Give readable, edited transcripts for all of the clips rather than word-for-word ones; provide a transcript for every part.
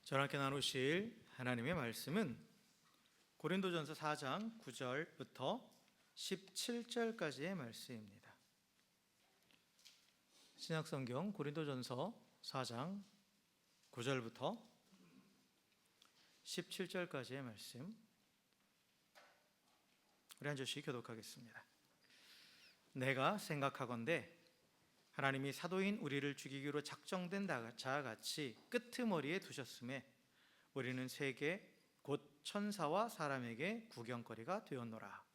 저와 함께 나누실 하나님의 말씀은 고린도전서 4장 9절부터 17절까지의 말씀입니다. 신약성경 고린도전서 4장 9절부터 17절까지의 말씀, 우리 한 절씩 교독하겠습니다. 내가 생각하건대 하나님이 사도인 우리를 죽이기로 작정된 자와 같이 끄트머리에 두셨음에 우리는 세계 곧 천사와 사람에게 구경거리가 되었노라.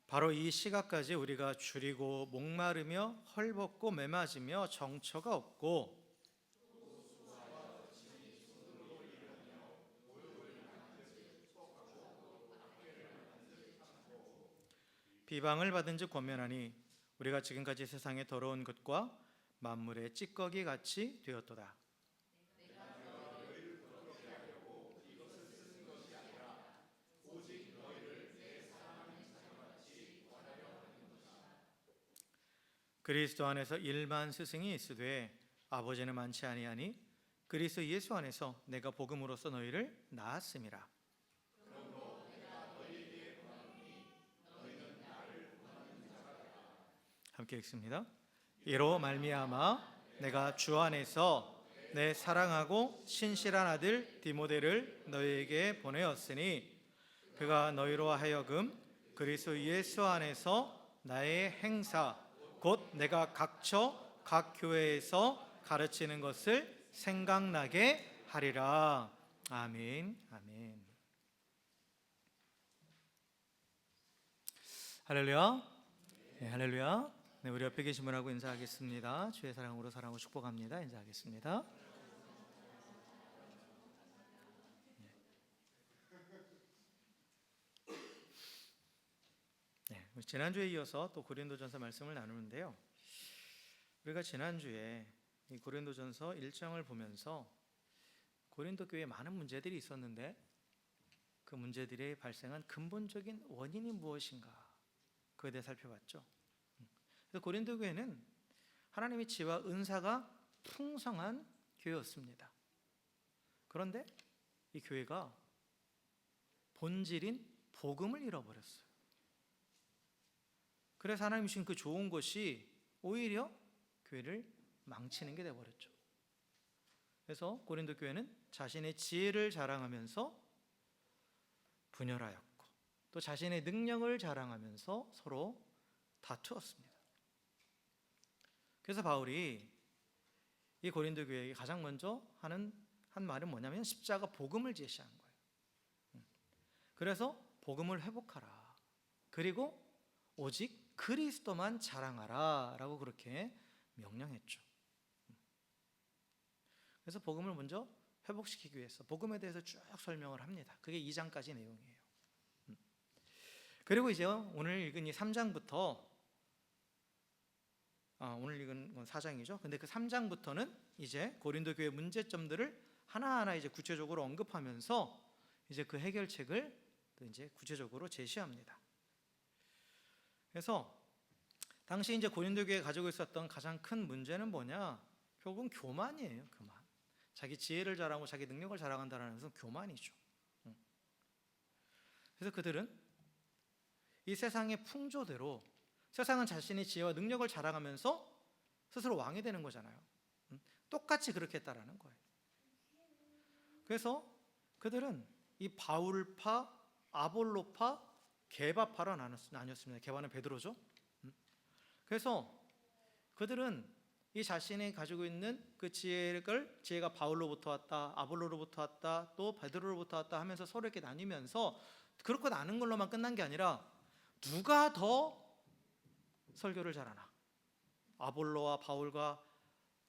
바로 이 시각까지 우리가 줄이고 목마르며 헐벗고 매맞으며 정처가 없고 비방을 받은 즉 권면하니 우리가 지금까지 세상의 더러운 것과 만물의 찌꺼기 같이 되었도다. 그리스도 안에서 일반 스승이 있으되 아버지는 많지 아니하니 그리스도 예수 안에서 내가 복음으로써 너희를 낳았음이라. 함께 읽습니다. 이로 말미암아 내가 주 안에서 내 사랑하고 신실한 아들 디모데를 너희에게 보내었으니 그가 너희로 하여금 그리스도 예수 안에서 나의 행사 곧 내가 각처 각 교회에서 가르치는 것을 생각나게 하리라. 아멘. 아멘. 할렐루야. 네, 할렐루야. 네, 우리 옆에 계신 분하고 인사하겠습니다. 주의 사랑으로 사랑하고 축복합니다. 인사하겠습니다. 네, 지난주에 이어서 또 고린도전서 말씀을 나누는데요. 우리가 지난주에 이 고린도전서 1장을 보면서 고린도 교회에 많은 문제들이 있었는데 그 문제들이 발생한 근본적인 원인이 무엇인가, 그에 대해 살펴봤죠. 그래서 고린도 교회는 하나님의 지혜와 은사가 풍성한 교회였습니다. 그런데 이 교회가 본질인 복음을 잃어버렸어요. 그래서 하나님이 주신 그 좋은 것이 오히려 교회를 망치는 게 되어버렸죠. 그래서 고린도 교회는 자신의 지혜를 자랑하면서 분열하였고 또 자신의 능력을 자랑하면서 서로 다투었습니다. 그래서 바울이 이 고린도 교회에게 가장 먼저 한 말은 뭐냐면 십자가 복음을 제시한 거예요. 그래서 복음을 회복하라. 그리고 오직 그리스도만 자랑하라 라고 그렇게 명령했죠. 그래서 복음을 먼저 회복시키기 위해서 복음에 대해서 쭉 설명을 합니다. 그게 2장까지 내용이에요. 그리고 이제 오늘 읽은 이 3장부터 오늘 읽은 건 4장이죠. 근데 그 3장부터는 이제 고린도 교회 문제점들을 하나하나 이제 구체적으로 언급하면서 이제 그 해결책을 또 이제 구체적으로 제시합니다. 그래서 당시 이제 고린도 교회가 가지고 있었던 가장 큰 문제는 뭐냐? 결국은 교만이에요. 교만. 자기 지혜를 자랑하고 자기 능력을 자랑한다는 것은 교만이죠. 그래서 그들은 이 세상의 풍조대로, 세상은 자신의 지혜와 능력을 자랑하면서 스스로 왕이 되는 거잖아요. 똑같이 그렇게 했다라는 거예요. 그래서 그들은 이 바울파, 아볼로파, 게바파로 나뉘었습니다. 게바는 베드로죠. 그래서 그들은 이 자신이 가지고 있는 그 지혜가 바울로부터 왔다, 아볼로로부터 왔다, 또 베드로로부터 왔다 하면서 서로 이렇게 나뉘면서 그렇게 나눈 걸로만 끝난 게 아니라 누가 더 설교를 잘하나, 아볼로와 바울과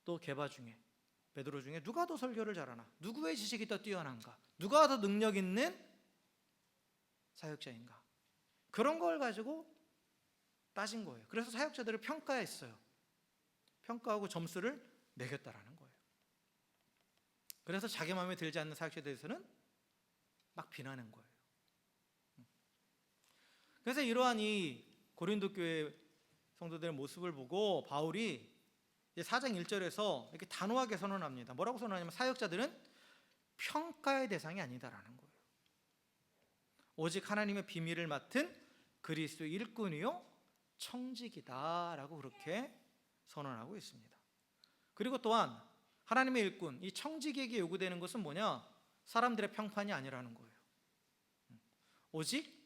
또 게바 중에, 베드로 중에 누가 더 설교를 잘하나, 누구의 지식이 더 뛰어난가, 누가 더 능력 있는 사역자인가, 그런 걸 가지고 따진 거예요. 그래서 사역자들을 평가했어요. 평가하고 점수를 매겼다라는 거예요. 그래서 자기 마음에 들지 않는 사역자에 대해서는 막 비난한 거예요. 그래서 이러한 이 고린도 교회 성도들의 모습을 보고 바울이 이제 4장 1절에서 이렇게 단호하게 선언합니다. 뭐라고 선언하냐면 사역자들은 평가의 대상이 아니다라는 거예요. 오직 하나님의 비밀을 맡은 그리스도의 일꾼이요 청직이다라고 그렇게 선언하고 있습니다. 그리고 또한 하나님의 일꾼, 이 청직에게 요구되는 것은 뭐냐? 사람들의 평판이 아니라는 거예요. 오직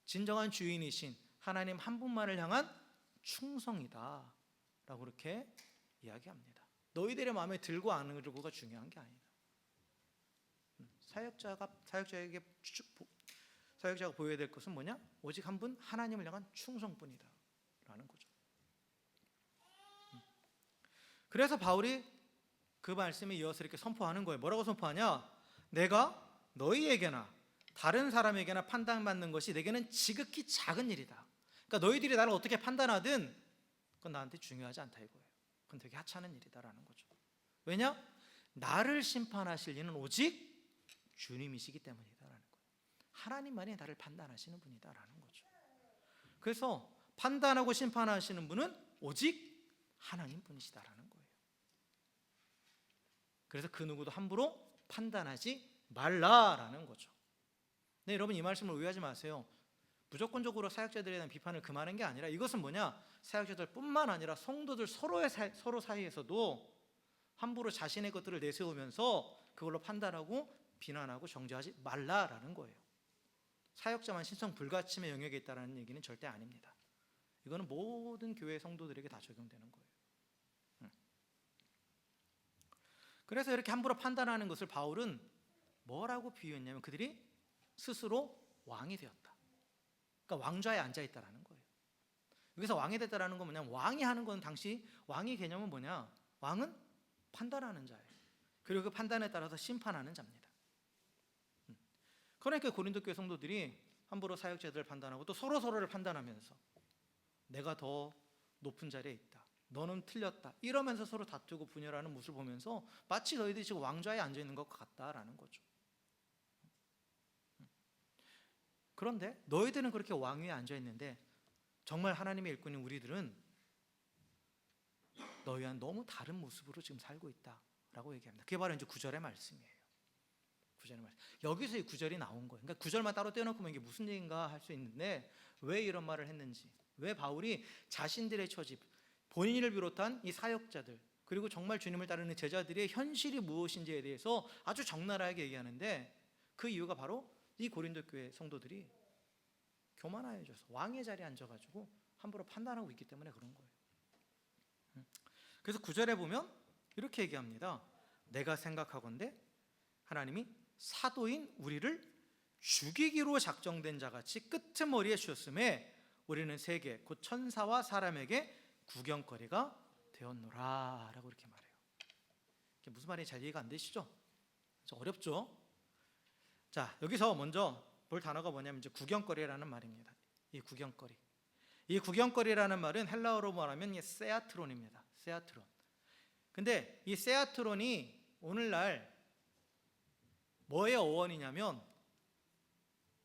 진정한 주인이신 하나님 한 분만을 향한 충성이다 라고 그렇게 이야기합니다. 너희들의 마음에 들고 안 들고가 중요한 게 아니다. 사역자가 보여야 될 것은 뭐냐? 오직 한 분 하나님을 향한 충성뿐이다 라는 거죠. 그래서 바울이 그 말씀에 이어서 이렇게 선포하는 거예요. 뭐라고 선포하냐? 내가 너희에게나 다른 사람에게나 판단받는 것이 내게는 지극히 작은 일이다. 그러니까 너희들이 나를 어떻게 판단하든 그건 나한테 중요하지 않다 이거예요. 그건 되게 하찮은 일이다라는 거죠. 왜냐? 나를 심판하실 이는 오직 주님이시기 때문이다라는 거예요. 하나님만이 나를 판단하시는 분이다라는 거죠. 그래서 판단하고 심판하시는 분은 오직 하나님 분이시다라는 거예요. 그래서 그 누구도 함부로 판단하지 말라라는 거죠. 네, 여러분 이 말씀을 오해하지 마세요. 무조건적으로 사역자들에 대한 비판을 금하는 게 아니라 이것은 뭐냐? 사역자들뿐만 아니라 성도들 서로 사이에서도 함부로 자신의 것들을 내세우면서 그걸로 판단하고 비난하고 정죄하지 말라라는 거예요. 사역자만 신성 불가침의 영역에 있다는 얘기는 절대 아닙니다. 이거는 모든 교회 성도들에게 다 적용되는 거예요. 그래서 이렇게 함부로 판단하는 것을 바울은 뭐라고 비유했냐면 그들이 스스로 왕이 되었다. 그러니까 왕좌에 앉아있다라는 거예요. 여기서 왕이 됐다라는 건 뭐냐면 왕이 하는 건 당시 왕의 개념은 뭐냐? 왕은 판단하는 자예요. 그리고 그 판단에 따라서 심판하는 자입니다. 그러니까 고린도 교회 성도들이 함부로 사역자들을 판단하고 또 서로를 판단하면서 내가 더 높은 자리에 있다. 너는 틀렸다. 이러면서 서로 다투고 분열하는 모습을 보면서 마치 너희들이 지금 왕좌에 앉아 있는 것 같다라는 거죠. 그런데 너희들은 그렇게 왕위에 앉아 있는데 정말 하나님의 일꾼인 우리들은 너희와는 너무 다른 모습으로 지금 살고 있다라고 얘기합니다. 그게 바로 이제 9절의 말씀이에요. 9절의 말씀. 여기서 이 9절이 나온 거예요. 그러니까 9절만 따로 떼어놓고 이게 무슨 얘기인가 할 수 있는데 왜 이런 말을 했는지, 왜 바울이 자신들의 처지, 본인을 비롯한 이 사역자들 그리고 정말 주님을 따르는 제자들의 현실이 무엇인지에 대해서 아주 적나라하게 얘기하는데 그 이유가 바로 이 고린도 교회 성도들이 교만하여져서 왕의 자리에 앉아가지고 함부로 판단하고 있기 때문에 그런 거예요. 그래서 9절에 보면 이렇게 얘기합니다. 내가 생각하건대 하나님이 사도인 우리를 죽이기로 작정된 자같이 끄트머리에 주셨음에 우리는 세계 곧 천사와 사람에게 구경거리가 되었노라 라고 이렇게 말해요. 무슨 말인지 잘 이해가 안 되시죠? 좀 어렵죠? 자, 여기서 먼저 볼 단어가 뭐냐면 이제 구경거리라는 말입니다. 이 구경거리라는 말은 헬라어로 말하면 세아트론입니다. 세아트론. 근데 이 세아트론이 오늘날 뭐의 어원이냐면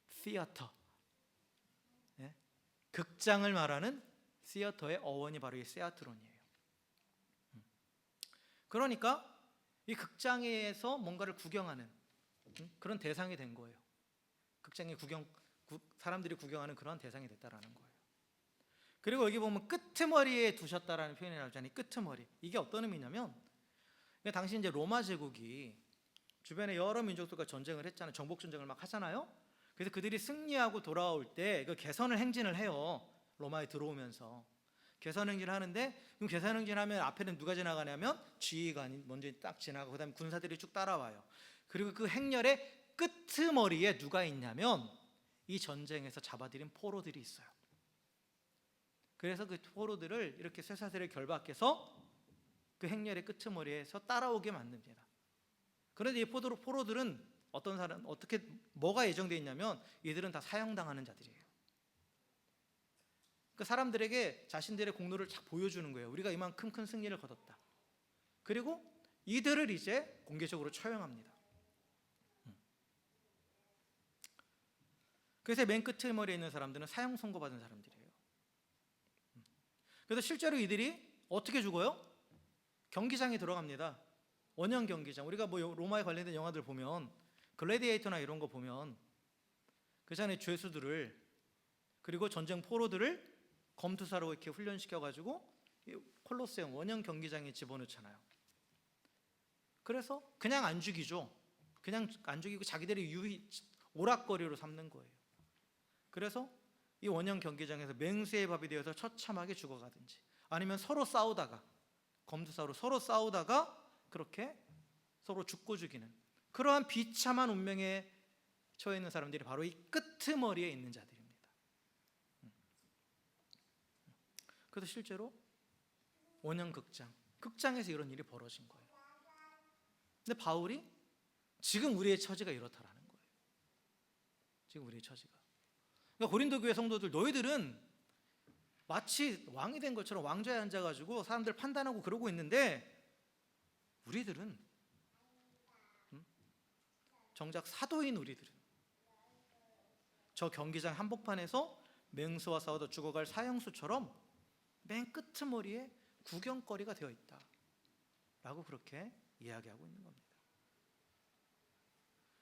시어터, 극장을 말하는 시어터의 어원이 바로 이 세아트론이에요. 그러니까 이 극장에서 뭔가를 구경하는 그런 대상이 된 거예요. 극장에 사람들이 구경하는 그런 대상이 됐다라는 거예요. 그리고 여기 보면 끄트머리에 두셨다라는 표현이 나오잖아요. 끄트머리. 이게 어떤 의미냐면 당시 이제 로마 제국이 주변에 여러 민족들과 전쟁을 했잖아요. 정복 전쟁을 막 하잖아요. 그래서 그들이 승리하고 돌아올 때 그 개선을 행진을 해요. 로마에 들어오면서 개선 행진을 하는데 그럼 개선 행진하면 앞에는 누가 지나가냐면 지휘관이 먼저 딱 지나가고 그다음에 군사들이 쭉 따라와요. 그리고 그 행렬의 끄트머리에 누가 있냐면 이 전쟁에서 잡아들인 포로들이 있어요. 그래서 그 포로들을 이렇게 쇠사슬에 결박해서 그 행렬의 끄트머리에서 따라오게 만듭니다. 그런데 이 포로들은 어떤 사람 뭐가 예정되어 있냐면 이들은 다 사형당하는 자들이에요. 그 사람들에게 자신들의 공로를 쫙 보여주는 거예요. 우리가 이만큼 큰 승리를 거뒀다. 그리고 이들을 이제 공개적으로 처형합니다. 그래서 맨 끝머리에 있는 사람들은 사형 선고받은 사람들이에요. 그래서 실제로 이들이 어떻게 죽어요? 경기장에 들어갑니다. 원형 경기장. 우리가 뭐 로마에 관련된 영화들 보면 글래디에이터나 이런 거 보면 그 전에 죄수들을 그리고 전쟁 포로들을 검투사로 이렇게 훈련시켜 가지고 콜로세움 원형 경기장에 집어넣잖아요. 그래서 그냥 안 죽이죠. 그냥 안 죽이고 자기들의 오락거리로 삼는 거예요. 그래서 이 원형 경기장에서 맹수의 밥이 되어서 처참하게 죽어가든지 아니면 서로 싸우다가 검투사로 서로 싸우다가 그렇게 서로 죽고 죽이는 그러한 비참한 운명에 처해 있는 사람들이 바로 이 끄트머리에 있는 자들입니다. 그래서 실제로 원형 극장에서 이런 일이 벌어진 거예요. 근데 바울이 지금 우리의 처지가 이렇다라는 거예요. 지금 우리의 처지가. 그러니까 고린도 교회 성도들, 너희들은 마치 왕이 된 것처럼 왕좌에 앉아가지고 사람들 판단하고 그러고 있는데 우리들은 정작 사도인 우리들은 저 경기장 한복판에서 맹수와 싸워도 죽어갈 사형수처럼 맨 끄트머리에 구경거리가 되어 있다 라고 그렇게 이야기하고 있는 겁니다.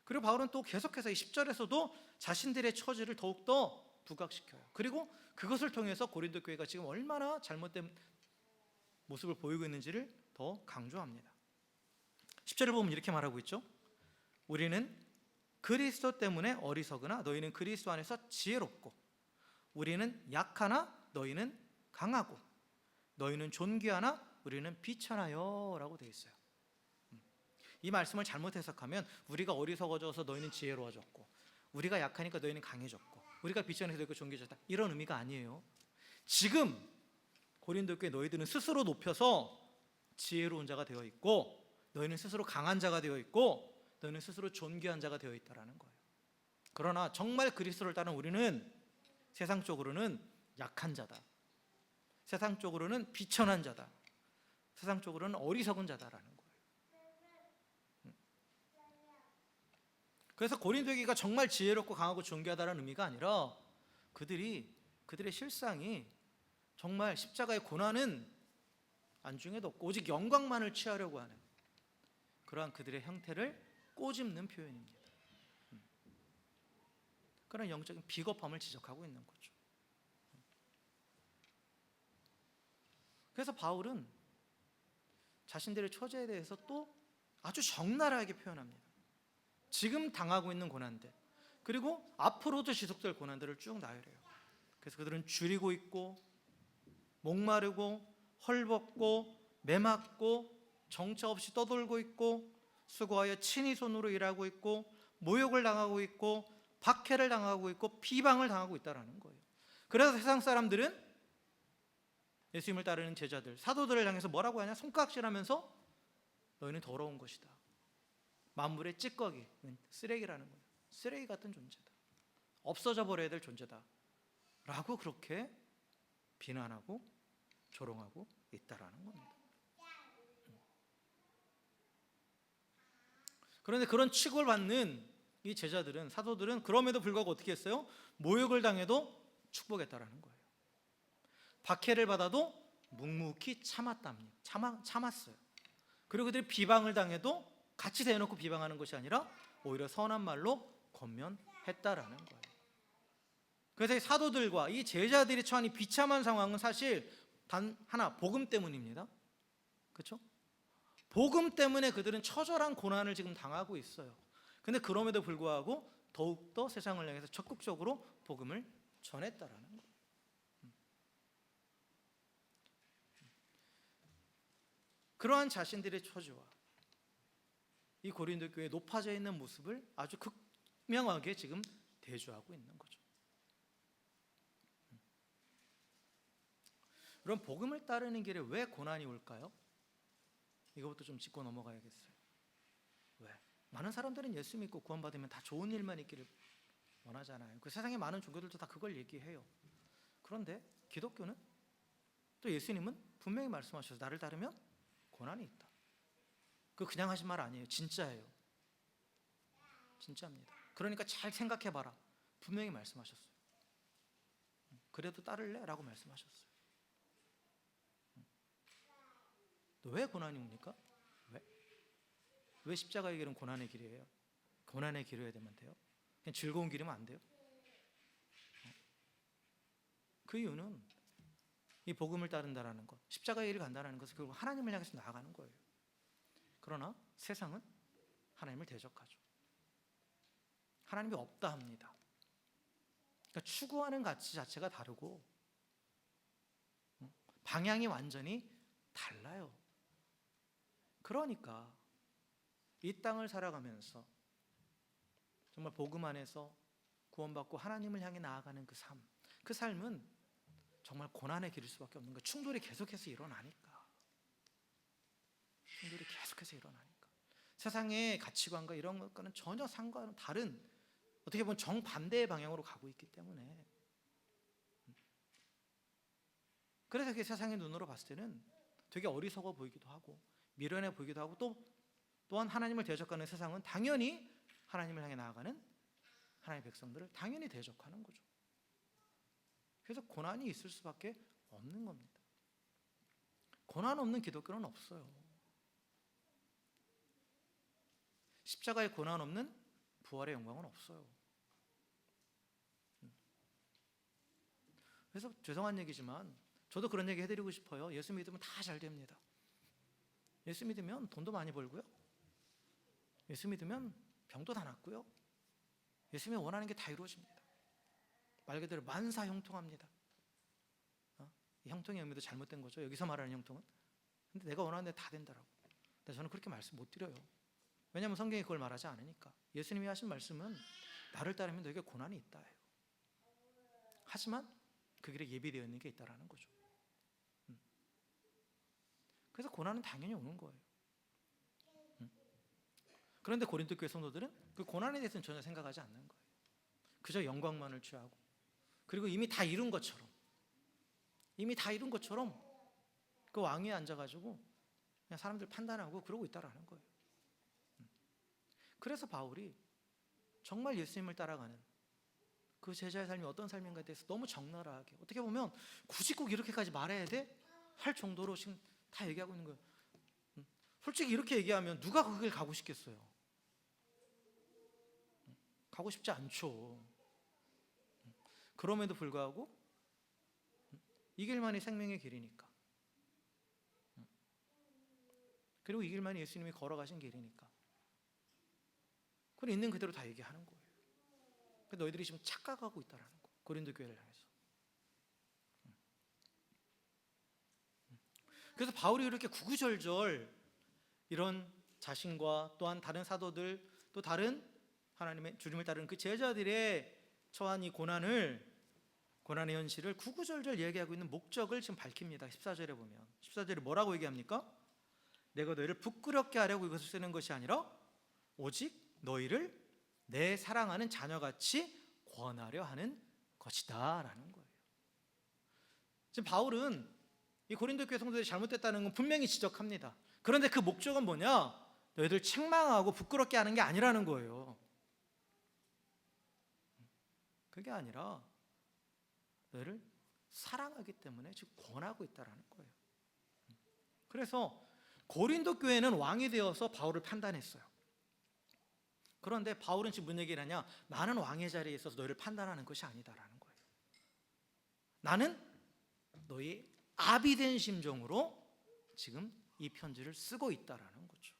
그리고 바울은 또 계속해서 이 10절에서도 자신들의 처지를 더욱더 부각시켜요. 그리고 그것을 통해서 고린도 교회가 지금 얼마나 잘못된 모습을 보이고 있는지를 더 강조합니다. 10절을 보면 이렇게 말하고 있죠. 우리는 그리스도 때문에 어리석으나 너희는 그리스도 안에서 지혜롭고 우리는 약하나 너희는 강하고 너희는 존귀하나 우리는 비천하여 라고 되어 있어요. 이 말씀을 잘못 해석하면 우리가 어리석어져서 너희는 지혜로워졌고 우리가 약하니까 너희는 강해졌고 우리가 비천해서 너희가 존귀해졌다 이런 의미가 아니에요. 지금 고린도 교회 너희들은 스스로 높여서 지혜로운 자가 되어 있고 너희는 스스로 강한 자가 되어 있고 너희는 스스로 존귀한 자가 되어 있다라는 거예요. 그러나 정말 그리스도를 따른 우리는 세상적으로는 약한 자다. 세상적으로는 비천한 자다. 세상적으로는 어리석은 자다라는 거예요. 그래서 고린도 교회가 정말 지혜롭고 강하고 존귀하다는 의미가 아니라 그들의 실상이 정말 십자가의 고난은 안중에도 없고 오직 영광만을 취하려고 하는 그러한 그들의 형태를 꼬집는 표현입니다. 그런 영적인 비겁함을 지적하고 있는 거죠. 그래서 바울은 자신들의 처지에 대해서 또 아주 적나라하게 표현합니다. 지금 당하고 있는 고난들 그리고 앞으로도 지속될 고난들을 쭉 나열해요. 그래서 그들은 줄이고 있고 목마르고 헐벗고 매맞고 정처 없이 떠돌고 있고 수고하여 친히 손으로 일하고 있고 모욕을 당하고 있고 박해를 당하고 있고 비방을 당하고 있다는 거예요. 그래서 세상 사람들은 예수님을 따르는 제자들, 사도들을 향해서 뭐라고 하냐? 손가락질하면서 너희는 더러운 것이다. 만물의 찌꺼기, 쓰레기라는 거예요. 쓰레기 같은 존재다. 없어져 버려야 될 존재다. 라고 그렇게 비난하고 조롱하고 있다라는 겁니다. 그런데 그런 취급을 받는 이 제자들은, 사도들은 그럼에도 불구하고 어떻게 했어요? 모욕을 당해도 축복했다라는 거예요. 박해를 받아도 묵묵히 참았어요. 그리고 그들이 비방을 당해도 같이 대놓고 비방하는 것이 아니라 오히려 선한 말로 권면했다라는 거예요. 그래서 이 사도들과 이 제자들이 처한 이 비참한 상황은 사실 단 하나, 복음 때문입니다. 그렇죠? 복음 때문에 그들은 처절한 고난을 지금 당하고 있어요. 근데 그럼에도 불구하고 더욱더 세상을 향해서 적극적으로 복음을 전했다라는 거예요. 그러한 자신들의 처지와 이 고린도 교회에 높아져 있는 모습을 아주 극명하게 지금 대조하고 있는 거죠. 그럼 복음을 따르는 길에 왜 고난이 올까요? 이것부터 좀 짚고 넘어가야겠어요. 왜? 많은 사람들은 예수 믿고 구원받으면 다 좋은 일만 있기를 원하잖아요. 그 세상의 많은 종교들도 다 그걸 얘기해요. 그런데 기독교는 또 예수님은 분명히 말씀하셔서 나를 따르면 고난이 있다. 그냥 하신 말 아니에요. 진짜예요. 진짜입니다. 그러니까 잘 생각해봐라. 분명히 말씀하셨어요. 그래도 따를래? 라고 말씀하셨어요. 왜 고난이 옵니까? 왜 십자가의 길은 고난의 길이에요? 고난의 길을 해야 되면 돼요? 그냥 즐거운 길이면 안 돼요? 그 이유는 이 복음을 따른다라는 것, 십자가의 길을 간다는 것은 결국 하나님을 향해서 나아가는 거예요. 그러나 세상은 하나님을 대적하죠. 하나님이 없다 합니다. 그러니까 추구하는 가치 자체가 다르고 방향이 완전히 달라요. 그러니까 이 땅을 살아가면서 정말 복음 안에서 구원받고 하나님을 향해 나아가는 그 삶, 그 삶은 정말 고난의 길일 수밖에 없는 거예요. 충돌이 계속해서 일어나니까. 충돌이 계속해서 일어나니까. 세상의 가치관과 이런 것과는 전혀 상관은 다른, 어떻게 보면 정반대의 방향으로 가고 있기 때문에, 그래서 그게 세상의 눈으로 봤을 때는 되게 어리석어 보이기도 하고 미련해 보이기도 하고, 또한 하나님을 대적하는 세상은 당연히 하나님을 향해 나아가는 하나님의 백성들을 당연히 대적하는 거죠. 그래서 고난이 있을 수밖에 없는 겁니다. 고난 없는 기독교는 없어요. 십자가의 고난 없는 부활의 영광은 없어요. 그래서 죄송한 얘기지만 저도 그런 얘기 해드리고 싶어요. 예수 믿으면 다 잘 됩니다. 예수 믿으면 돈도 많이 벌고요, 예수 믿으면 병도 다 낫고요, 예수 믿으면 원하는 게 다 이루어집니다. 말 그대로 만사형통합니다. 이 형통의 의미도 잘못된 거죠. 여기서 말하는 형통은. 근데 내가 원하는 데 다 된다라고. 근데 저는 그렇게 말씀 못 드려요. 왜냐하면 성경이 그걸 말하지 않으니까. 예수님이 하신 말씀은 나를 따르면 너에게 고난이 있다예요. 하지만 그 길에 예비되어 있는 게 있다라는 거죠. 그래서 고난은 당연히 오는 거예요. 그런데 고린도 교회 성도들은 그 고난에 대해서는 전혀 생각하지 않는 거예요. 그저 영광만을 취하고, 그리고 이미 다 이룬 것처럼 그 왕위에 앉아가지고 그냥 사람들 판단하고 그러고 있다라는 거예요. 그래서 바울이 정말 예수님을 따라가는 그 제자의 삶이 어떤 삶인가에 대해서 너무 적나라하게, 어떻게 보면 굳이 꼭 이렇게까지 말해야 돼? 할 정도로 지금 다 얘기하고 있는 거예요. 솔직히 이렇게 얘기하면 누가 그 길 가고 싶겠어요? 가고 싶지 않죠. 그럼에도 불구하고 이 길만이 생명의 길이니까, 그리고 이 길만이 예수님이 걸어가신 길이니까 그걸 있는 그대로 다 얘기하는 거예요. 너희들이 지금 착각하고 있다는 거, 고린도 교회를 향해서. 그래서 바울이 이렇게 구구절절 이런 자신과 또한 다른 사도들, 또 다른 하나님의 주님을 따르는 그 제자들의 처한 이 고난의 현실을 구구절절 얘기하고 있는 목적을 지금 밝힙니다. 14절에 보면 14절에 뭐라고 얘기합니까? 내가 너희를 부끄럽게 하려고 이것을 쓰는 것이 아니라 오직 너희를 내 사랑하는 자녀같이 권하려 하는 것이다 라는 거예요. 지금 바울은 이 고린도 교회 성도들이 잘못됐다는 건 분명히 지적합니다. 그런데 그 목적은 뭐냐? 너희들 책망하고 부끄럽게 하는 게 아니라는 거예요. 그게 아니라 너희를 사랑하기 때문에 지금 권하고 있다는 거예요. 그래서 고린도 교회는 왕이 되어서 바울을 판단했어요. 그런데 바울은 지금 무슨 얘기를 하냐? 나는 왕의 자리에 있어서 너희를 판단하는 것이 아니다라는 거예요. 나는 너희 아비 된 심정으로 지금 이 편지를 쓰고 있다라는 거죠.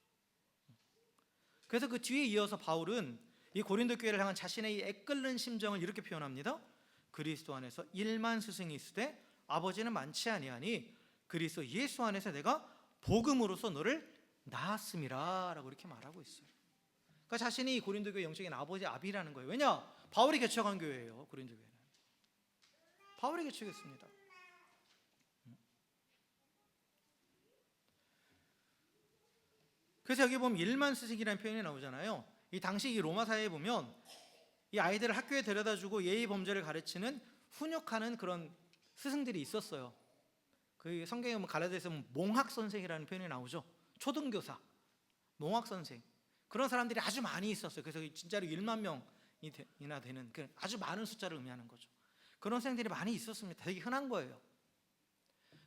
그래서 그 뒤에 이어서 바울은 이 고린도 교회를 향한 자신의 이 애끓는 심정을 이렇게 표현합니다. 그리스도 안에서 1만 스승이 있으되 아버지는 많지 아니하니 그리스도 예수 안에서 내가 복음으로서 너를 낳았음이라 라고 이렇게 말하고 있어요. 그러니까 자신이 고린도 교회 영적인 아버지, 아비라는 거예요. 왜냐? 바울이 개척한 교회예요. 고린도 교회는 바울이 개척했습니다. 그래서 여기 보면 1만 스승이라는 표현이 나오잖아요. 이 당시 이 로마 사회에 보면 이 아이들을 학교에 데려다주고 예의 범죄를 가르치는 훈육하는 그런 스승들이 있었어요. 그 성경에 보면 갈라디아서에 보면 몽학 선생이라는 표현이 나오죠. 초등교사, 몽학 선생, 그런 사람들이 아주 많이 있었어요. 그래서 진짜로 1만 명 명이나 되는 아주 많은 숫자를 의미하는 거죠. 그런 선생들이 많이 있었습니다. 되게 흔한 거예요.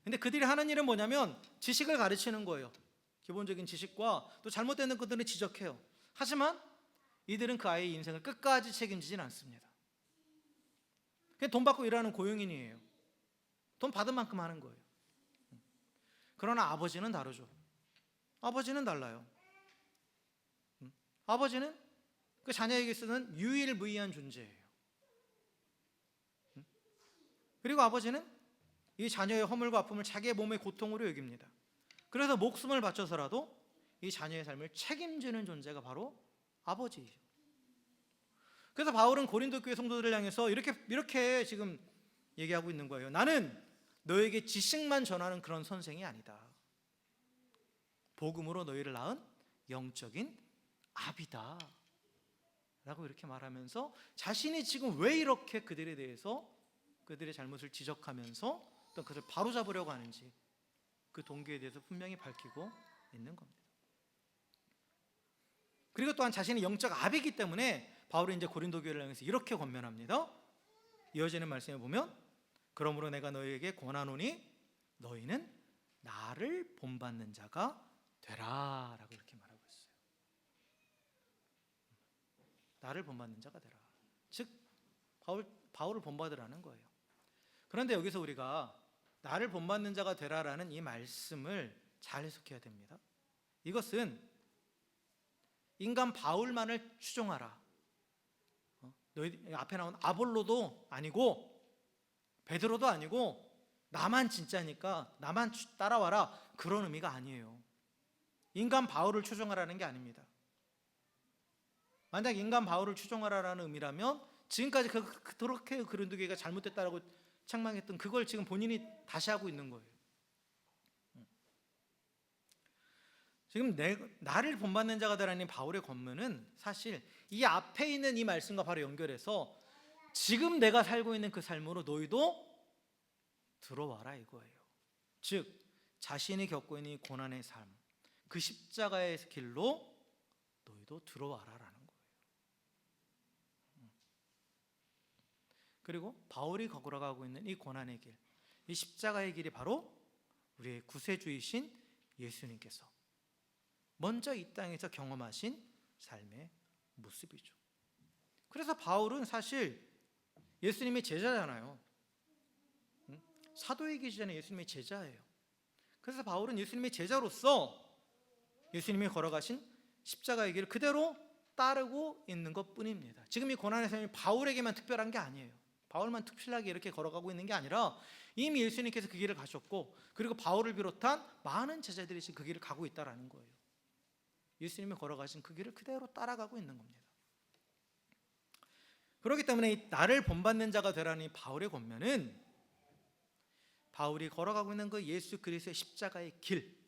근데 그들이 하는 일은 뭐냐면 지식을 가르치는 거예요. 기본적인 지식과 또 잘못되는 것들을 지적해요. 하지만 이들은 그 아이의 인생을 끝까지 책임지진 않습니다. 그냥 돈 받고 일하는 고용인이에요. 돈 받은 만큼 하는 거예요. 그러나 아버지는 다르죠. 아버지는 달라요. 아버지는 그 자녀에게 쓰는 유일무이한 존재예요. 그리고 아버지는 이 자녀의 허물과 아픔을 자기의 몸의 고통으로 여깁니다. 그래서 목숨을 바쳐서라도 이 자녀의 삶을 책임지는 존재가 바로 아버지이죠. 그래서 바울은 고린도 교회 성도들을 향해서 이렇게 지금 얘기하고 있는 거예요. 나는 너에게 지식만 전하는 그런 선생이 아니다. 복음으로 너희를 낳은 영적인 아비다 라고 이렇게 말하면서 자신이 지금 왜 이렇게 그들에 대해서 그들의 잘못을 지적하면서 또 그것을 바로잡으려고 하는지 그 동기에 대해서 분명히 밝히고 있는 겁니다. 그리고 또한 자신이 영적 아비이기 때문에 바울은 이제 고린도 교회를 향해서 이렇게 권면합니다. 이어지는 말씀에 보면 그러므로 내가 너희에게 권하노니 너희는 나를 본받는 자가 되라 라고 이렇게 말하고 있어요. 나를 본받는 자가 되라. 즉 바울을 본받으라는 거예요. 그런데 여기서 우리가 나를 본받는 자가 되라라는 이 말씀을 잘 해석해야 됩니다. 이것은 인간 바울만을 추종하라. 너희 앞에 나온 아볼로도 아니고 베드로도 아니고 나만 진짜니까 나만 따라와라 그런 의미가 아니에요. 인간 바울을 추종하라는 게 아닙니다. 만약 인간 바울을 추종하라는 의미라면 지금까지 그렇게 고린도 교회가 잘못됐다라고 책망했던 그걸 지금 본인이 다시 하고 있는 거예요. 지금 나를 본받는 자가 되라는 바울의 권면은 사실 이 앞에 있는 이 말씀과 바로 연결해서 지금 내가 살고 있는 그 삶으로 너희도 들어와라 이거예요. 즉 자신이 겪고 있는 이 고난의 삶, 그 십자가의 길로 너희도 들어와라라는 거예요. 그리고 바울이 걸어가고 있는 이 고난의 길, 이 십자가의 길이 바로 우리의 구세주이신 예수님께서 먼저 이 땅에서 경험하신 삶의 모습이죠. 그래서 바울은 사실 예수님의 제자잖아요. 사도이기 전에 예수님의 제자예요. 그래서 바울은 예수님의 제자로서 예수님이 걸어가신 십자가의 길을 그대로 따르고 있는 것뿐입니다. 지금 이 고난의 삶이 바울에게만 특별한 게 아니에요. 바울만 특별하게 이렇게 걸어가고 있는 게 아니라 이미 예수님께서 그 길을 가셨고 그리고 바울을 비롯한 많은 제자들이 지금 그 길을 가고 있다는 거예요. 예수님이 걸어가신 그 길을 그대로 따라가고 있는 겁니다. 그렇기 때문에 이 나를 본받는 자가 되라는 이 바울의 권면은 바울이 걸어가고 있는 그 예수 그리스도의 십자가의 길,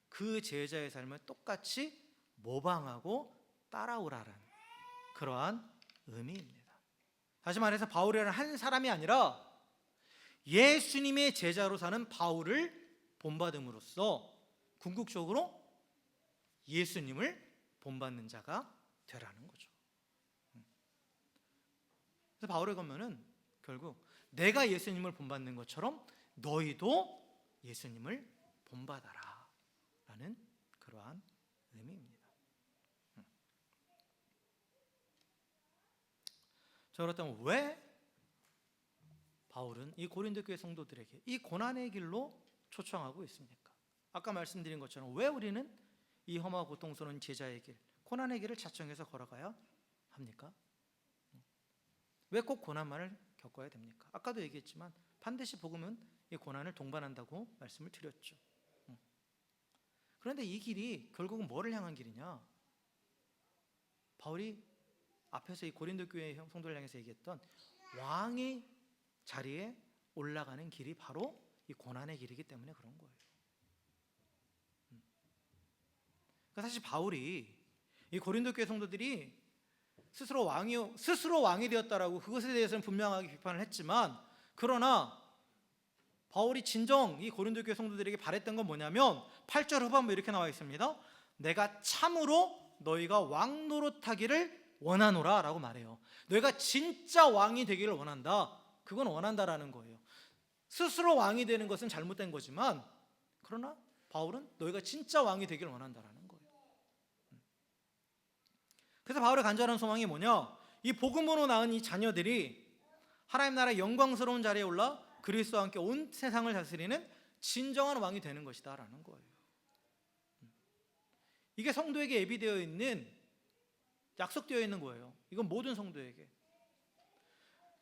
그 제자의 삶을 똑같이 모방하고 따라오라는 그러한 의미입니다. 다시 말해서 바울이라는 한 사람이 아니라 예수님의 제자로 사는 바울을 본받음으로써 궁극적으로 예수님을 본받는 자가 되라는 거죠. 그래서 바울의 권면은 결국 내가 예수님을 본받는 것처럼 너희도 예수님을 본받아라 라는 그러한 의미입니다. 자, 그렇다면 왜 바울은 이 고린도 교회 성도들에게 이 고난의 길로 초청하고 있습니까? 아까 말씀드린 것처럼 왜 우리는 이 험하고 고통스러운 제자의 길, 고난의 길을 자청해서 걸어가야 합니까? 왜 꼭 고난만을 겪어야 됩니까? 아까도 얘기했지만 반드시 복음은 이 고난을 동반한다고 말씀을 드렸죠. 그런데 이 길이 결국은 뭐를 향한 길이냐? 바울이 앞에서 이 고린도 교회 성도를 향해서 얘기했던 왕의 자리에 올라가는 길이 바로 이 고난의 길이기 때문에 그런 거예요. 그러니까 사실 바울이 이 고린도 교회 성도들이 스스로 왕이 되었다라고 그것에 대해서는 분명하게 비판을 했지만, 그러나 바울이 진정 이 고린도 교회 성도들에게 바랬던 건 뭐냐면 8절 후반부에 이렇게 나와 있습니다. 내가 참으로 너희가 왕 노릇하기를 원하노라 라고 말해요. 너희가 진짜 왕이 되기를 원한다. 그건 원한다라는 거예요. 스스로 왕이 되는 것은 잘못된 거지만, 그러나 바울은 너희가 진짜 왕이 되기를 원한다라는 거예요. 그래서 바울의 간절한 소망이 뭐냐? 이 복음으로 낳은 이 자녀들이 하나님 나라의 영광스러운 자리에 올라 그리스도와 함께 온 세상을 다스리는 진정한 왕이 되는 것이다 라는 거예요. 이게 성도에게 예비되어 있는, 약속되어 있는 거예요. 이건 모든 성도에게.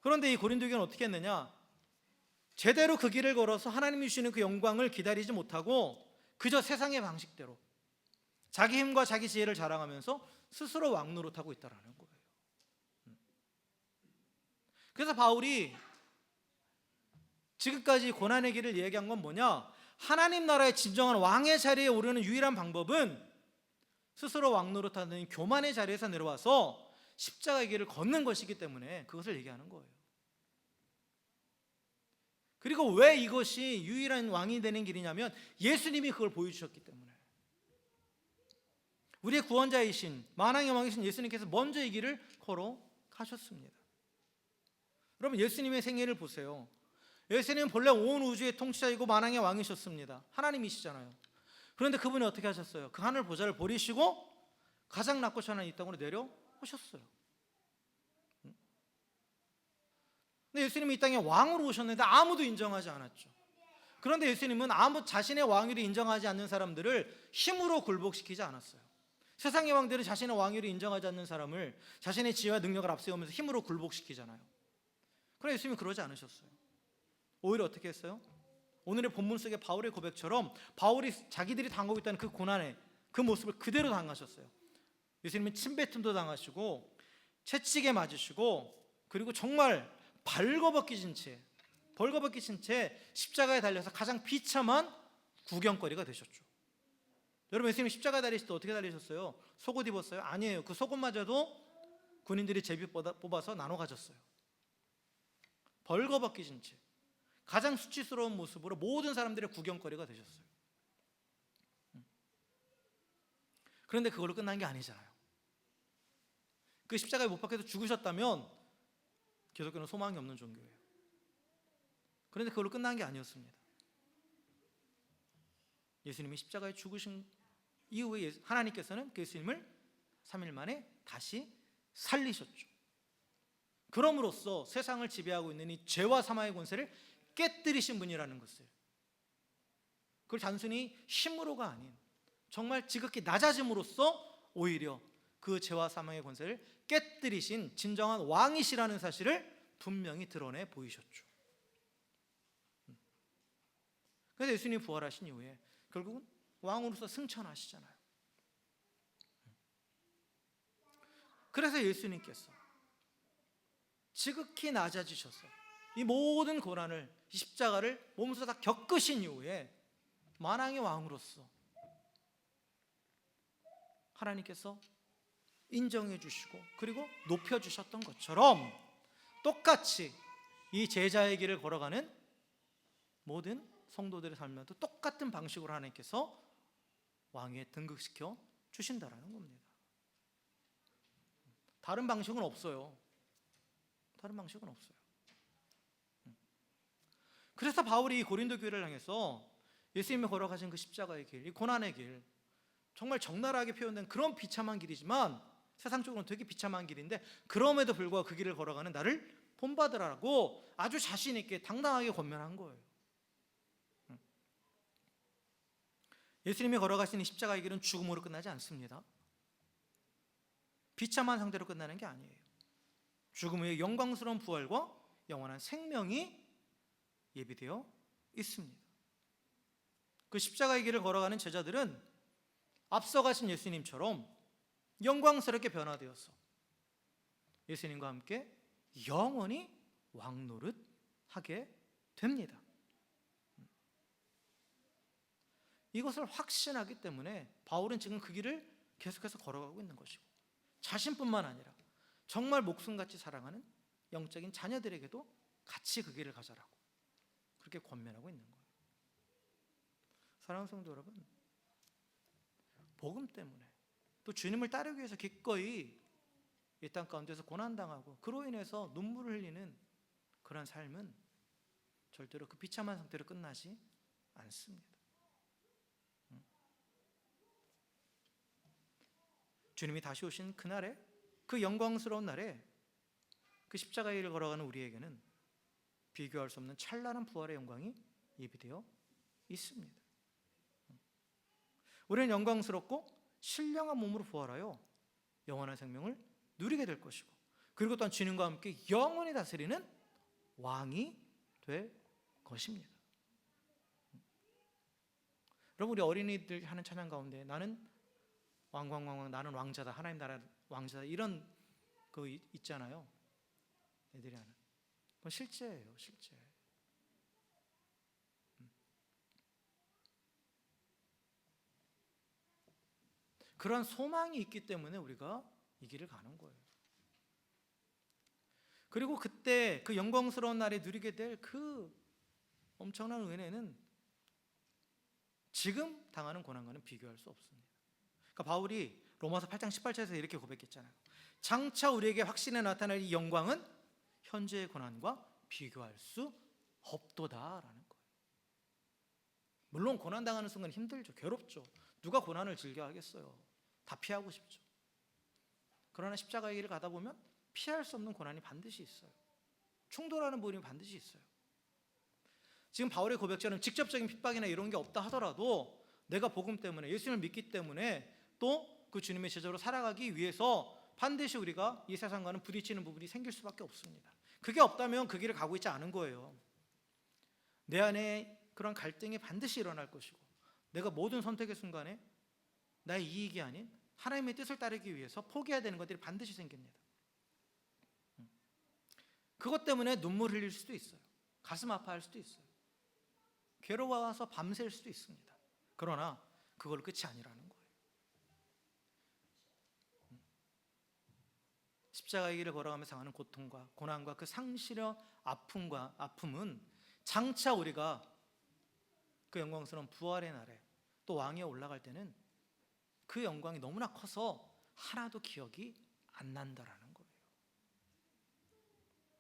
그런데 이 고린도 교회는 어떻게 했느냐? 제대로 그 길을 걸어서 하나님이 주시는 그 영광을 기다리지 못하고 그저 세상의 방식대로 자기 힘과 자기 지혜를 자랑하면서 스스로 왕 노릇하고 있다라는 거예요. 그래서 바울이 지금까지 고난의 길을 얘기한 건 뭐냐? 하나님 나라의 진정한 왕의 자리에 오르는 유일한 방법은 스스로 왕 노릇하는 교만의 자리에서 내려와서 십자가의 길을 걷는 것이기 때문에 그것을 얘기하는 거예요. 그리고 왜 이것이 유일한 왕이 되는 길이냐면 예수님이 그걸 보여주셨기 때문에. 우리의 구원자이신 만왕의 왕이신 예수님께서 먼저 이 길을 걸어가셨습니다. 여러분, 예수님의 생애를 보세요. 예수님은 본래 온 우주의 통치자이고 만왕의 왕이셨습니다. 하나님이시잖아요. 그런데 그분이 어떻게 하셨어요? 그 하늘 보좌를 버리시고 가장 낮고 천한 이 땅으로 내려오셨어요. 근데 예수님이 이 땅에 왕으로 오셨는데 아무도 인정하지 않았죠. 그런데 예수님은 자신의 왕위를 인정하지 않는 사람들을 힘으로 굴복시키지 않았어요. 세상의 왕들은 자신의 왕위를 인정하지 않는 사람을 자신의 지혜와 능력을 앞세우면서 힘으로 굴복시키잖아요. 그런데 예수님은 그러지 않으셨어요. 오히려 어떻게 했어요? 오늘의 본문 속의 바울의 고백처럼 바울이 자기들이 당하고 있다는 그 고난의 그 모습을 그대로 당하셨어요. 예수님은 침뱉음도 당하시고 채찍에 맞으시고, 그리고 정말 벌거벗기신 채 십자가에 달려서 가장 비참한 구경거리가 되셨죠. 여러분, 예수님이 십자가에 달리실 때 어떻게 달리셨어요? 속옷 입었어요? 아니에요. 그 속옷마저도 군인들이 제비 뽑아서 나눠 가졌어요. 벌거벗기신 채 가장 수치스러운 모습으로 모든 사람들의 구경거리가 되셨어요. 그런데 그걸로 끝난 게 아니잖아요. 그 십자가에 못 박혀서 죽으셨다면 기독교는 소망이 없는 종교예요. 그런데 그걸로 끝난 게 아니었습니다. 예수님이 십자가에 죽으신 이후에 하나님께서는 그 예수님을 3일 만에 다시 살리셨죠. 그럼으로써 세상을 지배하고 있는 이 죄와 사망의 권세를 깨뜨리신 분이라는 것을, 그걸 단순히 힘으로가 아닌 정말 지극히 낮아짐으로써 오히려 그 죄와 사망의 권세를 깨뜨리신 진정한 왕이시라는 사실을 분명히 드러내 보이셨죠. 그래서 예수님이 부활하신 이후에 결국은 왕으로서 승천하시잖아요. 그래서 예수님께서 지극히 낮아지셔서 이 모든 고난을, 이 십자가를 몸소 다 겪으신 이후에 만왕의 왕으로서 하나님께서 인정해 주시고 그리고 높여 주셨던 것처럼 똑같이 이 제자의 길을 걸어가는 모든 성도들의 삶에도 똑같은 방식으로 하나님께서 왕위에 등극시켜 주신다라는 겁니다. 다른 방식은 없어요. 다른 방식은 없어요. 그래서 바울이 고린도 교회를 향해서 예수님이 걸어가신 그 십자가의 길, 이 고난의 길, 정말 적나라하게 표현된 그런 비참한 길이지만, 세상적으로는 되게 비참한 길인데 그럼에도 불구하고 그 길을 걸어가는 나를 본받으라고 아주 자신 있게 당당하게 권면한 거예요. 예수님이 걸어가신 이 십자가의 길은 죽음으로 끝나지 않습니다. 비참한 상태로 끝나는 게 아니에요. 죽음 후에 영광스러운 부활과 영원한 생명이 예비되어 있습니다. 그 십자가의 길을 걸어가는 제자들은 앞서가신 예수님처럼 영광스럽게 변화되어서 예수님과 함께 영원히 왕노릇하게 됩니다. 이것을 확신하기 때문에 바울은 지금 그 길을 계속해서 걸어가고 있는 것이고, 자신뿐만 아니라 정말 목숨같이 사랑하는 영적인 자녀들에게도 같이 그 길을 가자라고 그렇게 권면하고 있는 거예요. 사랑하는 성도 여러분, 복음 때문에 또 주님을 따르기 위해서 기꺼이 이 땅 가운데서 고난당하고 그로 인해서 눈물을 흘리는 그런 삶은 절대로 그 비참한 상태로 끝나지 않습니다. 주님이 다시 오신 그날에, 그 영광스러운 날에 그 십자가의 길을 걸어가는 우리에게는 비교할 수 없는 찬란한 부활의 영광이 예비되어 있습니다. 우리는 영광스럽고 신령한 몸으로 부활하여 영원한 생명을 누리게 될 것이고, 그리고 또한 주님과 함께 영원히 다스리는 왕이 될 것입니다. 여러분, 우리 어린이들 하는 찬양 가운데 나는 왕왕왕왕 나는 왕자다, 하나님 나라 왕자다, 이런 거 있잖아요. 애들이 하는 그건 실제예요, 실제. 그런 소망이 있기 때문에 우리가 이 길을 가는 거예요. 그리고 그때 그 영광스러운 날에 누리게 될 그 엄청난 은혜는 지금 당하는 고난과는 비교할 수 없습니다. 그러니까 바울이 로마서 8장 18절에서 이렇게 고백했잖아요. 장차 우리에게 확신에 나타날 이 영광은 현재의 고난과 비교할 수 없도다라는 거예요. 물론 고난당하는 순간 힘들죠, 괴롭죠. 누가 고난을 즐겨 하겠어요? 다 피하고 싶죠. 그러나 십자가의 길을 가다 보면 피할 수 없는 고난이 반드시 있어요. 충돌하는 부분이 반드시 있어요. 지금 바울의 고백처럼 직접적인 핍박이나 이런 게 없다 하더라도 내가 복음 때문에, 예수님을 믿기 때문에, 또 그 주님의 제자로 살아가기 위해서 반드시 우리가 이 세상과는 부딪히는 부분이 생길 수밖에 없습니다. 그게 없다면 그 길을 가고 있지 않은 거예요. 내 안에 그런 갈등이 반드시 일어날 것이고, 내가 모든 선택의 순간에 나의 이익이 아닌 하나님의 뜻을 따르기 위해서 포기해야 되는 것들이 반드시 생깁니다. 그것 때문에 눈물 흘릴 수도 있어요. 가슴 아파할 수도 있어요. 괴로워서 밤샐 수도 있습니다. 그러나 그걸 끝이 아니라는 거예요. 십자가의 길을 걸어가면서 당하는 고통과 고난과 그 상실의 아픔은 장차 우리가 그 영광스러운 부활의 날에 또 왕위에 올라갈 때는 그 영광이 너무나 커서 하나도 기억이 안 난다라는 거예요.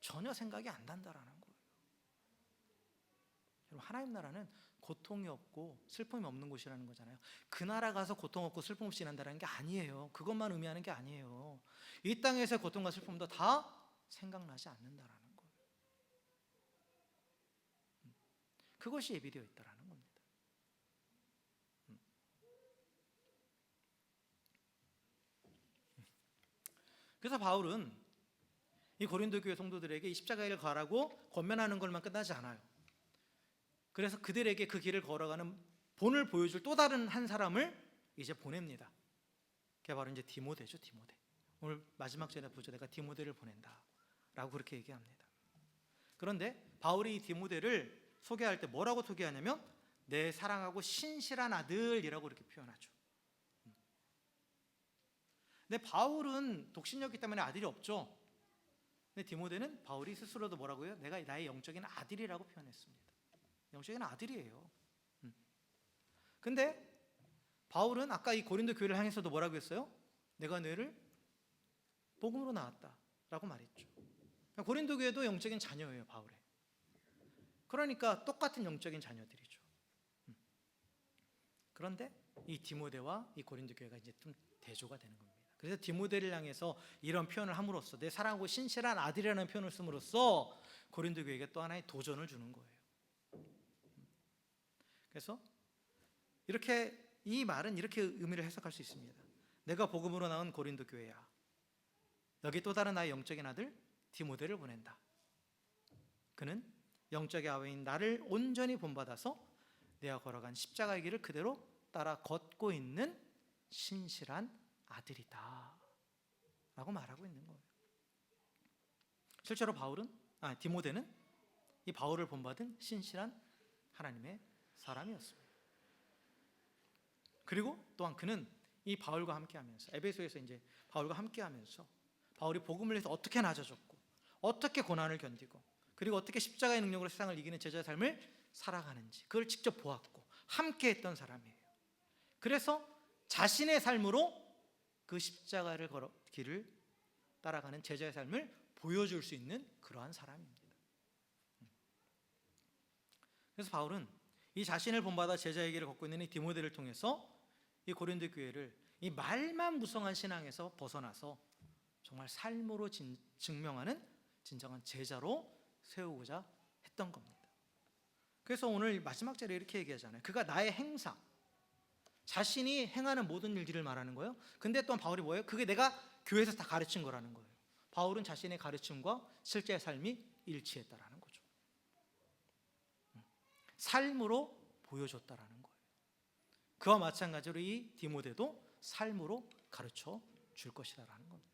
전혀 생각이 안 난다라는 거예요. 여러분, 하나님 나라는 고통이 없고 슬픔이 없는 곳이라는 거잖아요. 그 나라 가서 고통 없고 슬픔 없이 지낸다는 게 아니에요. 그것만 의미하는 게 아니에요. 이 땅에서의 고통과 슬픔도 다 생각나지 않는다라는 거예요. 그것이 예비되어 있다라는 겁니다. 그래서 바울은 이 고린도 교회 성도들에게 이 십자가를 가라고 권면하는 것만 끝나지 않아요. 그래서 그들에게 그 길을 걸어가는 본을 보여줄 또 다른 한 사람을 이제 보냅니다. 그게 바로 이제 디모데죠, 디모데. 오늘 마지막 절에 보죠. 내가 디모데를 보낸다 라고 그렇게 얘기합니다. 그런데 바울이 이 디모데를 소개할 때 뭐라고 소개하냐면 내 사랑하고 신실한 아들이라고 이렇게 표현하죠. 근데 바울은 독신이었기 때문에 아들이 없죠. 근데 디모데는 바울이 스스로도 뭐라고 해요? 내가 나의 영적인 아들이라고 표현했습니다. 영적인 아들이에요. 근데 바울은 아까 이 고린도 교회를 향해서도 뭐라고 했어요? 내가 너를 복음으로 낳았다라고 말했죠. 고린도 교회도 영적인 자녀예요, 바울의. 그러니까 똑같은 영적인 자녀들이죠. 그런데 이 디모데와 이 고린도 교회가 이제 좀 대조가 되는 겁니다. 그래서 디모데를 향해서 이런 표현을 함으로써, 내 사랑하고 신실한 아들이라는 표현을 씀으로써 고린도 교회에게 또 하나의 도전을 주는 거예요. 그래서 이렇게 이 말은 이렇게 의미를 해석할 수 있습니다. 내가 복음으로 나온 고린도 교회야, 여기 또 다른 나의 영적인 아들 디모데를 보낸다. 그는 영적의 아버지인 나를 온전히 본받아서 내가 걸어간 십자가의 길을 그대로 따라 걷고 있는 신실한 아들이다 라고 말하고 있는 거예요. 실제로 디모데는 이 바울을 본받은 신실한 하나님의 사람이었습니다. 그리고 또한 그는 이 바울과 함께하면서, 에베소에서 이제 바울과 함께하면서 바울이 복음을 위해서 어떻게 낮아졌고 어떻게 고난을 견디고 그리고 어떻게 십자가의 능력으로 세상을 이기는 제자의 삶을 살아가는지 그걸 직접 보았고 함께했던 사람이에요. 그래서 자신의 삶으로 그 십자가를 길을 따라가는 제자의 삶을 보여줄 수 있는 그러한 사람입니다. 그래서 바울은 이 자신을 본받아 제자의 길을 걷고 있는 이 디모데를 통해서 이 고린도 교회를 이 말만 무성한 신앙에서 벗어나서 정말 삶으로 증명하는 진정한 제자로 세우고자 했던 겁니다. 그래서 오늘 마지막 절에 이렇게 얘기하잖아요. 그가 나의 행사, 자신이 행하는 모든 일들을 말하는 거예요. 근데 또한 바울이 뭐예요? 그게 내가 교회에서 다 가르친 거라는 거예요. 바울은 자신의 가르침과 실제 삶이 일치했다라는 거죠. 삶으로 보여줬다라는 거예요. 그와 마찬가지로 이 디모데도 삶으로 가르쳐 줄 것이다라는 겁니다.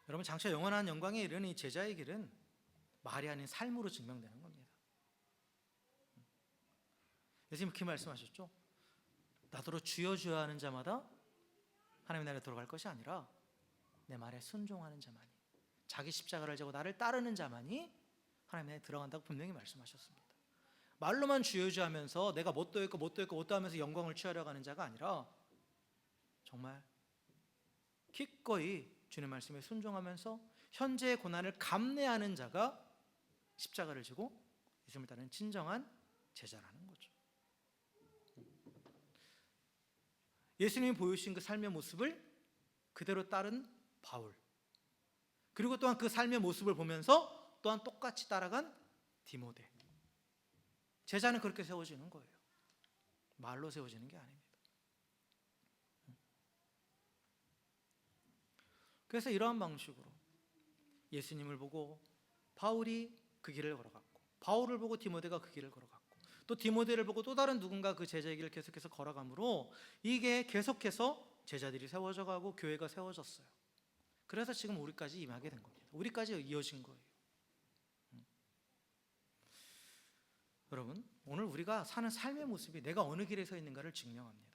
여러분, 장차 영원한 영광에 이르는 이 제자의 길은 말이 아닌 삶으로 증명되는 겁니다. 예수님 그렇게 말씀하셨죠. 나더러 주여 주여 하는 자마다 하나님의 나라에 들어갈 것이 아니라 내 말에 순종하는 자만이, 자기 십자가를 지고 나를 따르는 자만이 하나님의 나라에 들어간다고 분명히 말씀하셨습니다. 말로만 주여 주여 하면서 내가 뭣도 했고 하면서 영광을 취하려고 하는 자가 아니라 정말 기꺼이 주님의 말씀에 순종하면서 현재의 고난을 감내하는 자가 십자가를 지고 예수님을 따르는 진정한 제자라는 거죠. 예수님이 보여주신 그 삶의 모습을 그대로 따른 바울, 그리고 또한 그 삶의 모습을 보면서 또한 똑같이 따라간 디모데. 제자는 그렇게 세워지는 거예요. 말로 세워지는 게 아닙니다. 그래서 이러한 방식으로 예수님을 보고 바울이 그 길을 걸어갔고, 바울을 보고 디모데가 그 길을 걸어갔고, 또 디모데를 보고 또 다른 누군가 그 제자의 길을 계속해서 걸어가므로 이게 계속해서 제자들이 세워져 가고 교회가 세워졌어요. 그래서 지금 우리까지 임하게 된 겁니다. 우리까지 이어진 거예요. 여러분, 오늘 우리가 사는 삶의 모습이 내가 어느 길에 서 있는가를 증명합니다.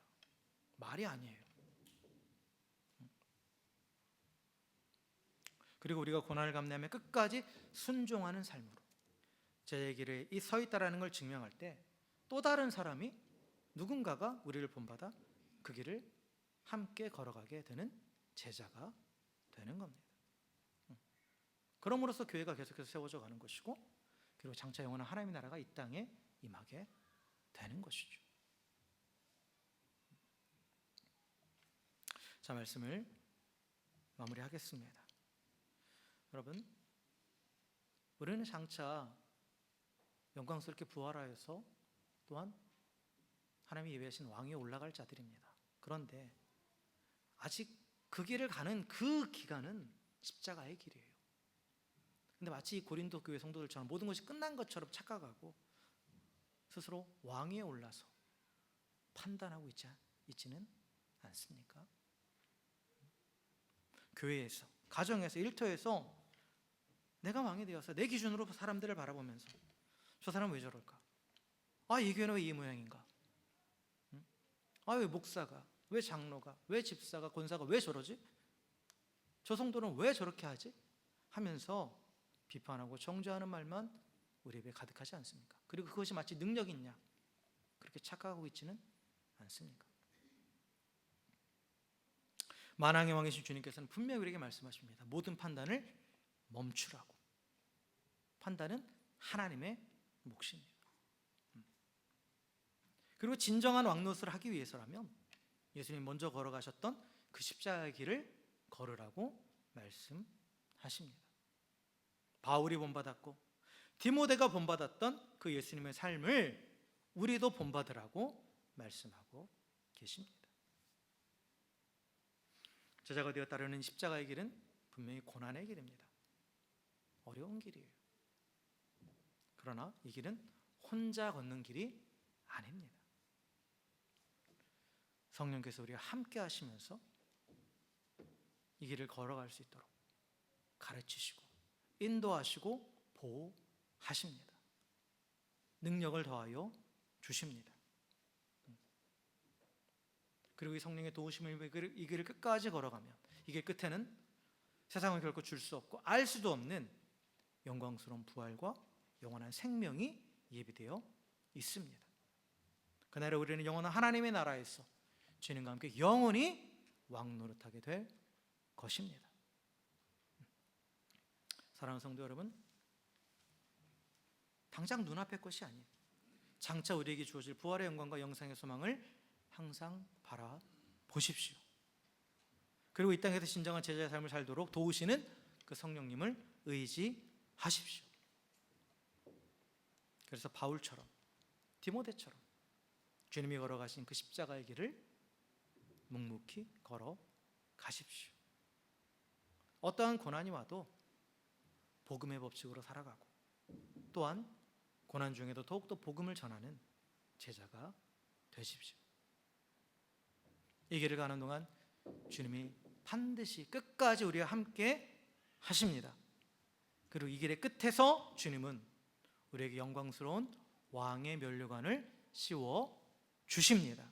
말이 아니에요. 그리고 우리가 고난을 감내하며 끝까지 순종하는 삶으로 제자의 길에 서 있다라는 걸 증명할 때 또 다른 사람이, 누군가가 우리를 본받아 그 길을 함께 걸어가게 되는 제자가 되는 겁니다. 그럼으로써 교회가 계속해서 세워져 가는 것이고, 그리고 장차 영원한 하나님의 나라가 이 땅에 임하게 되는 것이죠. 자, 말씀을 마무리하겠습니다. 여러분, 우리는 장차 영광스럽게 부활하여서 또한 하나님이 예비하신 왕위에 올라갈 자들입니다. 그런데 아직 그 길을 가는 그 기간은 십자가의 길이에요. 근데 마치 고린도 교회 성도들처럼 모든 것이 끝난 것처럼 착각하고 스스로 왕위에 올라서 판단하고 있지는 않습니까? 교회에서, 가정에서, 일터에서 내가 왕이 되어서 내 기준으로 사람들을 바라보면서 저 사람은 왜 저럴까? 이 교회는 왜 이 모양인가? 왜 목사가, 왜 장로가, 왜 집사가, 권사가 왜 저러지? 저 성도는 왜 저렇게 하지? 하면서 비판하고 정죄하는 말만 우리 입에 가득하지 않습니까? 그리고 그것이 마치 능력 있냐, 그렇게 착각하고 있지는 않습니까? 만왕의 왕이신 주님께서는 분명히 우리에게 말씀하십니다. 모든 판단을 멈추라고. 판단은 하나님의 몫입니다. 그리고 진정한 왕노릇을 하기 위해서라면 예수님 먼저 걸어가셨던 그 십자가의 길을 걸으라고 말씀하십니다. 바울이 본받았고 디모데가 본받았던 그 예수님의 삶을 우리도 본받으라고 말씀하고 계십니다. 제자가 되어 따르는 십자가의 길은 분명히 고난의 길입니다. 어려운 길이에요. 그러나 이 길은 혼자 걷는 길이 아닙니다. 성령께서 우리가 함께 하시면서 이 길을 걸어갈 수 있도록 가르치시고 인도하시고 보호하십니다. 능력을 더하여 주십니다. 그리고 이 성령의 도우심을 이 길을 끝까지 걸어가면 이 길 끝에는 세상은 결코 줄 수 없고 알 수도 없는 영광스러운 부활과 영원한 생명이 예비되어 있습니다. 그날에 우리는 영원한 하나님의 나라에서 주님과 함께 영원히 왕 노릇하게 될 것입니다. 사랑하는 성도 여러분, 당장 눈앞의 것이 아니에요. 장차 우리에게 주어질 부활의 영광과 영생의 소망을 항상 바라보십시오. 그리고 이 땅에서 진정한 제자의 삶을 살도록 도우시는 그 성령님을 의지하십시오. 그래서 바울처럼, 디모데처럼 주님이 걸어가신 그 십자가의 길을 묵묵히 걸어가십시오. 어떠한 고난이 와도 복음의 법칙으로 살아가고, 또한 고난 중에도 더욱더 복음을 전하는 제자가 되십시오. 이 길을 가는 동안 주님이 반드시 끝까지 우리와 함께 하십니다. 그리고 이 길의 끝에서 주님은 우리에게 영광스러운 왕의 면류관을 씌워 주십니다.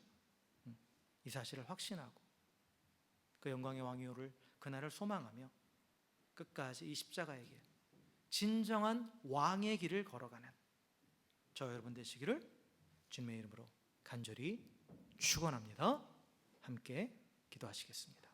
이 사실을 확신하고 그 영광의 왕이 오를 그날을 소망하며 끝까지 이 십자가의 길, 진정한 왕의 길을 걸어가는 저 여러분 되시기를 주님의 이름으로 간절히 축원합니다. 함께 기도하시겠습니다.